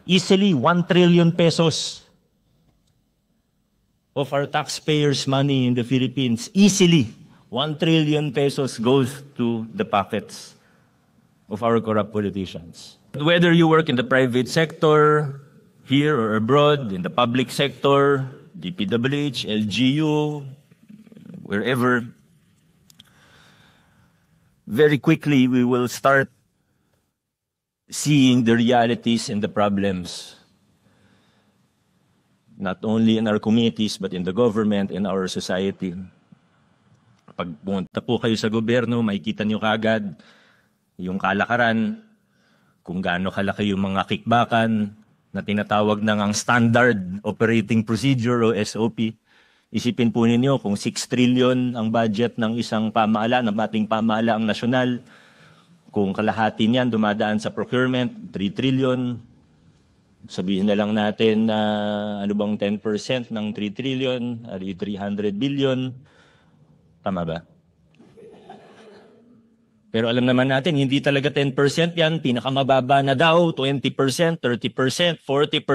Easily 1 trillion pesos of our taxpayers' money in the Philippines. Easily 1 trillion pesos goes to the pockets of our corrupt politicians. Whether you work in the private sector, here or abroad, in the public sector, DPWH, LGU, wherever, very quickly we will start seeing the realities and the problems, not only in our communities, but in the government, in our society. Pag pumunta po kayo sa gobyerno, makikita niyo kagad yung kalakaran, kung gaano kalaki yung mga kickbackan na tinatawag na ang Standard Operating Procedure o SOP. Isipin po ninyo kung 6 trillion ang budget ng isang pamahalaan, ng ating pamahalaang nasyonal, kung kalahati niyan dumadaan sa procurement, 3 trillion. Sabihin na lang natin na ano bang 10% ng 3 trillion, 300 billion. Tama ba? Pero alam naman natin, hindi talaga 10% yan. Pinakamababa na daw, 20%, 30%, 40%.